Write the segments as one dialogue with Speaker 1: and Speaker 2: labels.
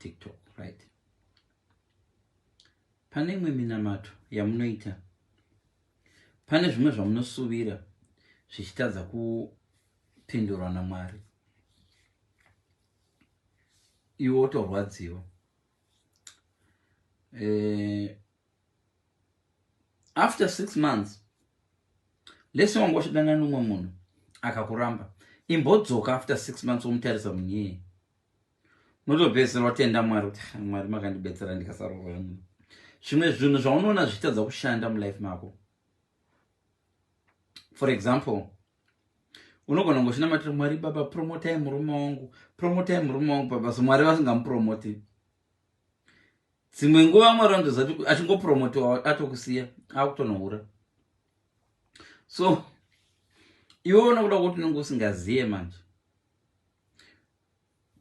Speaker 1: TikTok, right? Pane imwe minamato yamunoita, pane zvimwe zvamunosuvira zvichitadza kupindurwa naMwari, iwe wotorwadziwa. After 6 months, lese wangosvidana nomwe munhu akakuramba, imbodzoka after 6 months womutarisa munyeye, unotopedzisira watenda Mwari kuti Mwari makandibetsera ndikasarurwa munhu. Zvimwe zvinhu zvaunoona zvichitadza kushanda mulife mako. For example, unogona ngosvinamatira Mwari, baba promotai murume wangu, promotai murume wangu baba, so Mwari vasingamupromoti. Dzimwe nguva Mwari vandoziva kuti achingopromotiwa atokusiya akutonohura. So iwe unokuda kuti unenge usingaziye manje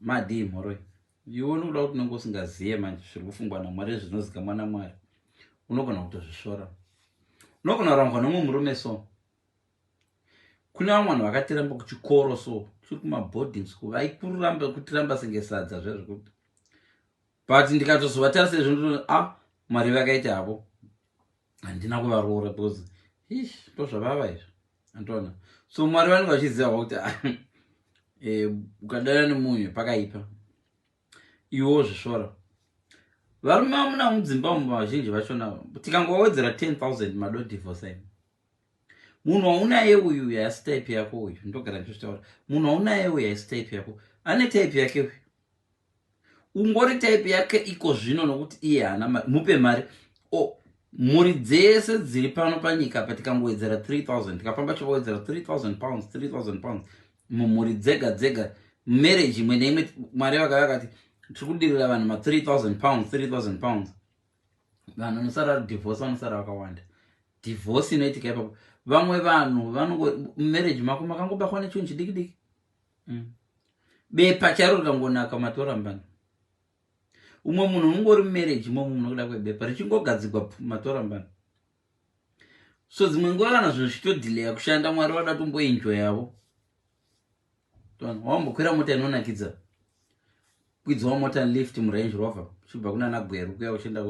Speaker 1: madhi mhoroi, iwe unokuda kuti unenge usingaziye manje zviri kufungwa naMwari, zvinozikamwa naMwari, unogona kutozvisvora. Unogona kurangwa nomwe murume so. Kune vamwe vanhu vakatiramba kuchikoro so, chiri kumaboarding school, vaikuramba kutiramba sengesadza zvezvekuti. But ndikatozovatarisa izvo Mwari vakaita havo, handina kuvaroora because ndozvavava izvo, andiona. So Mwari vanenge vachiziva kuti ukadana nemunhu pakaipa, iwo zvisvora. Varume vamuna mudzimba umu vazhinji vachona, tikangowedzera 10,000 madodivorce. Munhu waunaye uyu yaisi type yako uyu, ndogara ndichitaura. Munhu waunaye uyu yaisi type yako, ane type yake uyu. Ungori type yake iko zvino nokuti iye hana mari, mupe mari. Mhuri dzese dziri pano panyika patikangowedzera 3,000, tikapamba chowedzera 3,000 pounds, 3,000 pounds. Mumhuri dzega dzega, marriage imwe neimwe Mwari vakati tiri kudirira vanhu 3,000 pounds, 3,000 pounds. Vanhu vanosara divorce vanosara vakawanda. Divorce inoitika ipapo. Vamwe vanhu vanongo marriage mako makangobakwa nechinhu chidiki diki. Bepa charo rikangonaka matorambani. Umwe munhu unongori marriage imwe munhu unokuda kwebepa richingogadzikwa matorambani. So dzimwe nguva kana zvinhu zvichitodelaya kushanda, Mwari vada tomboenjoy yavo. Wambokwira mota inonakidza, kwidzawo mota lift muRange Rover uchibva kuna Nagweru kuya uchienda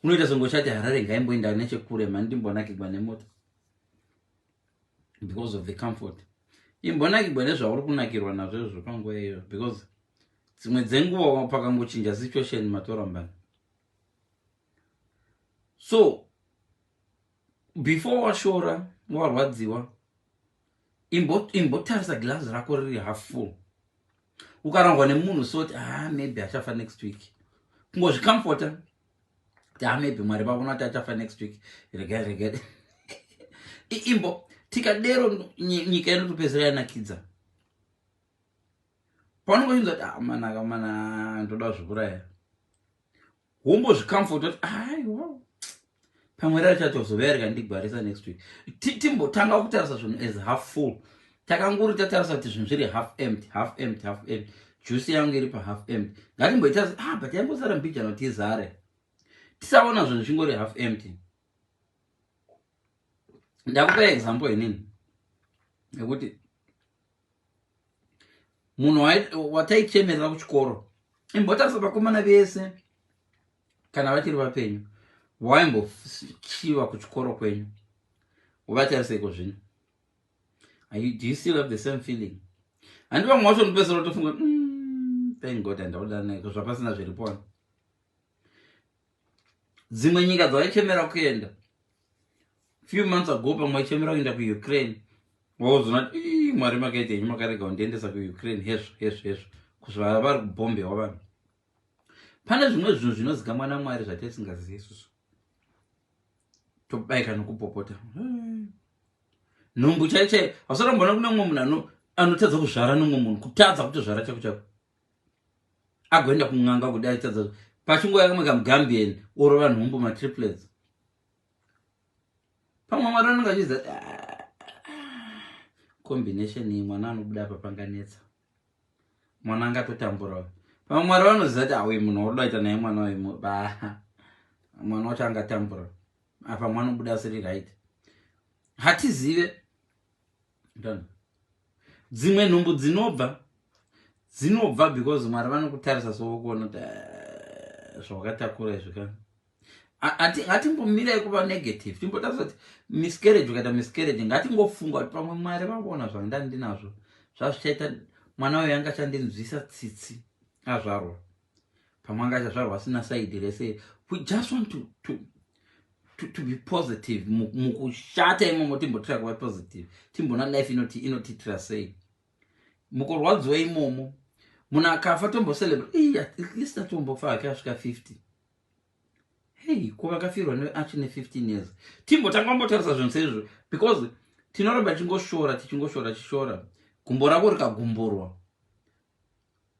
Speaker 1: unoita songochati Harare ngaimboenda nechekure mani ndimbonakirwa nemota because of the comfort. Imbonakirwa nezvauri kunakirwa nazvo izvo panguva iyoyo because dzimwe dzenguva pakangochinja situation matorambani. So before washora warwadziwa, imbotarisa glass rako riri half full. Ukarangwa nemunhu soti maybe achafa next week, kungozvikamfota kuti maybe Mwari vavona kuti achafa next week, regai imbo tikadero nyika inotopedzera yanakidza. Paunongochinza kuti mana ndoda zvikuraya, wombozvikamfota kuti wow, pamwe rachatozovera rikandigwarisa next week. Timbotanga kutarisa zvinhu as half full. Takanguri tatarisa kuti zvinhu zviri half empty, half empty, half empty. Juice yangu iri pa half empty. Ngatimboitarisa but yambosara mbijana kuti izare. Tisaona zvinhu zvingori half empty. Ndakupa example inini yekuti munhu wataichemerera kuchikoro, imbotarisa vakomana vese kana vachiri vapenyu waimbochiva kuchikoro kwenyu, uvatariseko zvino. Do you still have the same feeling? Handi vamwe vacho ndopedzera tofunga thank God handauda naiko zvapasina zviripo. Dzimwe nyika dzavaichemera kuenda, few months ago pamwe vaichemera kuenda kuUkraine, wauzona kuti Mwari makaita henyu makarega kundiendesa kuUkraine hezvo kuzvava vari kubhombewa vanhu. Pane zvimwe zvinhu zvinozikamwa naMwari zvatisingazivi isusu, tobayika nokupopota. Nhumbu chaichai hasarambona kune mumwe munhu anotadza kuzvara nomwe munhu, kutadza kutozvara chako chako, agoenda kun'anga kudai tadza pachinguva kamwe kamugambian orova nhumbu matriplets. Pamwe Mwari anenge achiziva combination iyi mwana anobuda apa panganetsa, mwana angatotambura. Pamwe Mwari vanoziva kuti uyu munhu wakudaita naye mwana uyu mwana wacho angatambura apa mwana obuda asiri right. Hatizive. Dzimwe nhumbu dzinobva because Mwari vanokutarisa sokuona kuti zvawakatakura izvikana ngatimbomirai kuva negative, timbotarisa kuti miscarriage ukaita miscarriage ngatingofunga kuti pamwe Mwari vaona zvanga ndinazvo zvazvichaita mwana uyu anga chandinzwisa tsitsi azvarwa, pamwe anga achazvarwa asina saidi rese. We just want to be positive. Mukushata imomo timbotira kuva positive, timbona life inotitira sei. Mukurwadziwa imomo munhu akafa tombocelebrate, at least atombofa akasvika 50. Hey, kuva kafirwa achine 15 years. Timbotanga mbotarisa zvinhu seizvo because tinoramba tichingoshoora gumbo rako rikagumburwa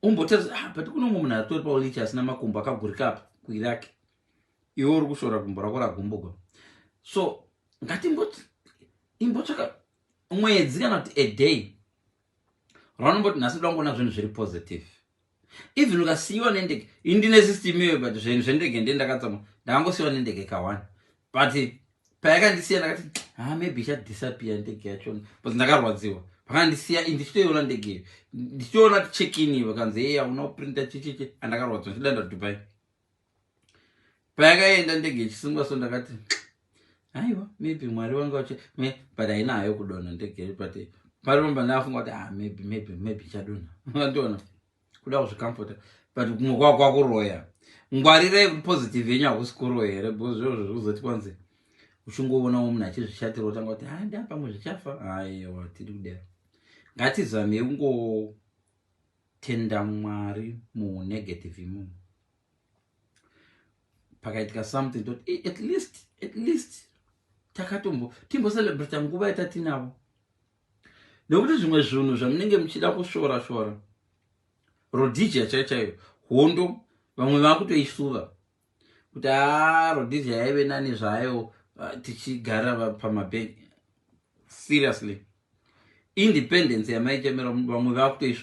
Speaker 1: umbotarisa but kuno munhu atori paulichi asina makumbo akagurika apa kuirake, iwe uri kushoora gumbo rako ragumbuka. So imbotsvaka mwedzi kana kuti a day raunomboti nhasi ndangona zvinhu zviri positive. Even ukasiyiwa nendege, indine system iyo but zvinhu zvendege ndendakatsama ndakangosiyiwa nendege ka1 but payakandisiya ndakati maybe ichadisappear ndege yachona but ndakarwadziwa pakandisiya ndichitoiona ndege ndichitoona check-in vakanzi unoprinta chichichi andakarwadziwa ndidanda Dubai. Payakaenda ndege ichisungwa so ndakati aiwa maybe Mwari wanga but hainayo kudonha ndege but paromba ndafunga kuti maybe ichadonha ndiona kuda kuzvikamfota but kumwe kwakuroya. Ngwarirai positive yenyu hakusi kuroya here because zvozvo zvokuzoti kwanzi uchingowonawo munhu achizvishatira utanga kuti ndapamwe zvichafa. Aiwa tiri kudera, ngatizamei kungotenda Mwari munegative imomo. Pakaitika something toti at least timbocelebrate nguva yatatinavo, nekuti zvimwe zvinhu zvamunenge muchida kushoora rodhija chaiyo hondo vamwe vakutoisuva kuti rodhija yaive nani zvayo tichigara pamabhengi. Seriously, independence yamaichemera vamwe vakutoishuva.